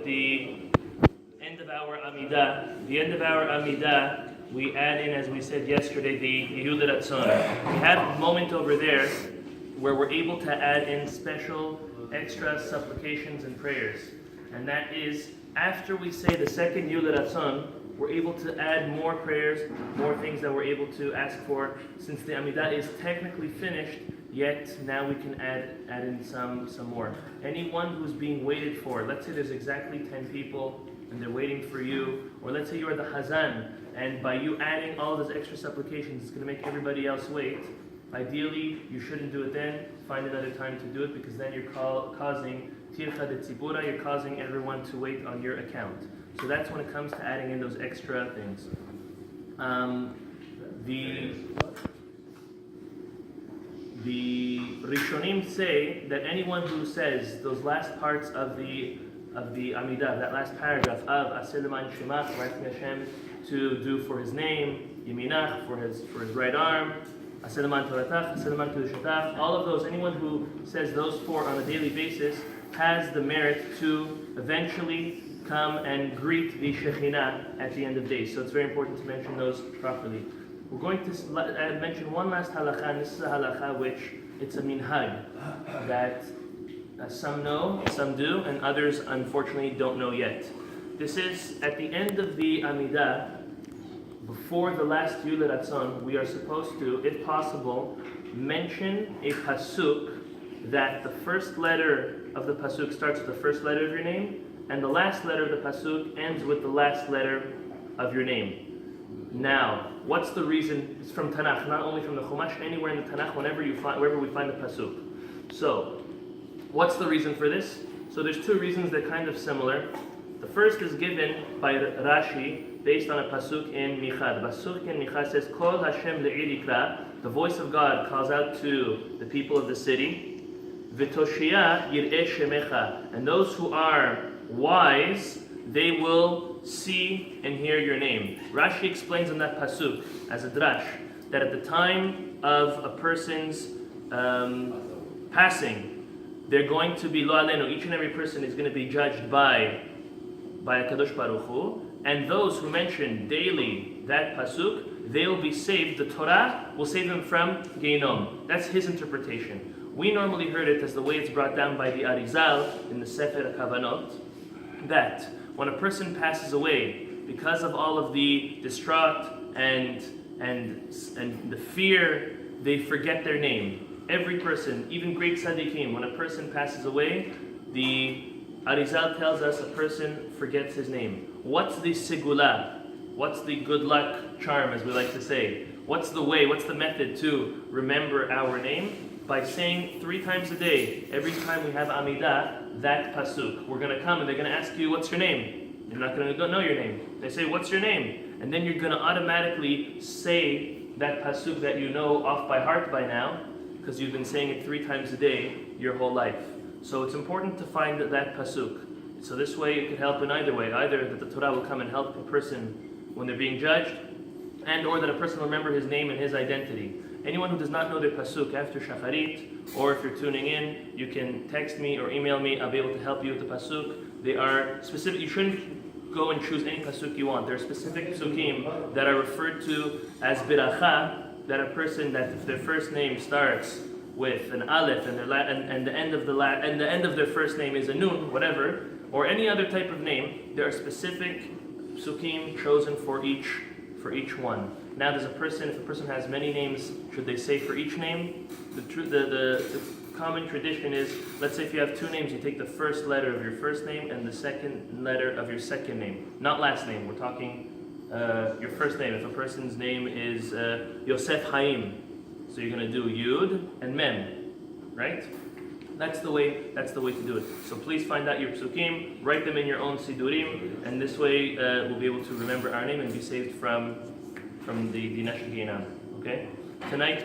The end of our Amidah, we add in, as we said yesterday, the Yehuda Ratzon. We have a moment over there where we're able to add in special, extra supplications and prayers. And that is, after we say the second Yehuda Ratzon, we're able to add more prayers, more things that we're able to ask for. Since the Amidah is technically finished, yet now we can add in some more. Anyone who's being waited for, let's say there's exactly 10 people and they're waiting for you, or let's say you are the Hazan, and by you adding all those extra supplications, it's going to make everybody else wait. Ideally, you shouldn't do it then. Find another time to do it, because then you're causing tircha de tzibura, you're causing everyone to wait on your account. So that's when it comes to adding in those extra things. The Rishonim say that anyone who says those last parts of the Amidah, that last paragraph of Aseh Leman Shemach, asking Hashem to do for His name, Yeminach for his right arm, Aseh Leman Toratach, Aseh Leman Kedushatach, all of those, anyone who says those four on a daily basis has the merit to eventually come and greet the Shekhinah at the end of days. So it's very important to mention those properly. We're going to mention one last halacha, and this is a halacha which it's a minhag that some know, some do, and others unfortunately don't know yet. This is at the end of the Amidah, before the last Yehuda Ratzon, we are supposed to, if possible, mention a pasuk that the first letter of the pasuk starts with the first letter of your name, and the last letter of the pasuk ends with the last letter of your name. Now, what's the reason? It's from Tanakh, not only from the Chumash, anywhere in the Tanakh, wherever we find the pasuk. So, what's the reason for this? So there's two reasons that are kind of similar. The first is given by Rashi, based on a pasuk in Micha. The pasuk in Micha says, Kol Hashem le'ir yikra, the voice of God calls out to the people of the city, V'toshia yir'eh shemecha, and those who are wise, they will see and hear your name. Rashi explains in that pasuk, as a drash, that at the time of a person's passing, they're going to be lo alenu, each and every person is going to be judged by a Kadosh Baruch Hu, and those who mention daily that pasuk, they'll be saved. The Torah will save them from Geinom. That's his interpretation. We normally heard it as the way it's brought down by the Arizal in the Sefer Kavanot, that when a person passes away, because of all of the distraught and the fear, they forget their name. Every person, even great tzaddikim, when a person passes away, the Arizal tells us a person forgets his name. What's the SEGULAH? What's the good luck charm, as we like to say? What's the way, what's the method to remember our name? By saying 3 times a day, every time we have Amidah, that pasuk. We're going to come and they're going to ask you, what's your name? You're not going to know your name. They say, what's your name? And then you're going to automatically say that pasuk that you know off by heart by now, because you've been saying it 3 times a day your whole life. So it's important to find that pasuk. So this way it could help in either way. Either that the Torah will come and help a person when they're being judged, and or that a person will remember his name and his identity. Anyone who does not know their pasuk after Shacharit, or if you're tuning in, you can text me or email me. I'll be able to help you with the pasuk. They are specific. You shouldn't go and choose any pasuk you want. There are specific pasukim that are referred to as biracha, that a person that if their first name starts with an aleph and the end of their first name is a nun, whatever, or any other type of name, there are specific pasukim chosen for each one. Now, if a person has many names, should they say for each name? The common tradition is, let's say if you have 2 names, you take the first letter of your first name and the second letter of your second name. Not last name, we're talking your first name. If a person's name is Yosef Chaim, so you're going to do Yud and Mem, right? That's the way to do it. So please find out your psukim, write them in your own sidurim, and this way we'll be able to remember our name and be saved from the Neshek Ginam. Okay? Tonight,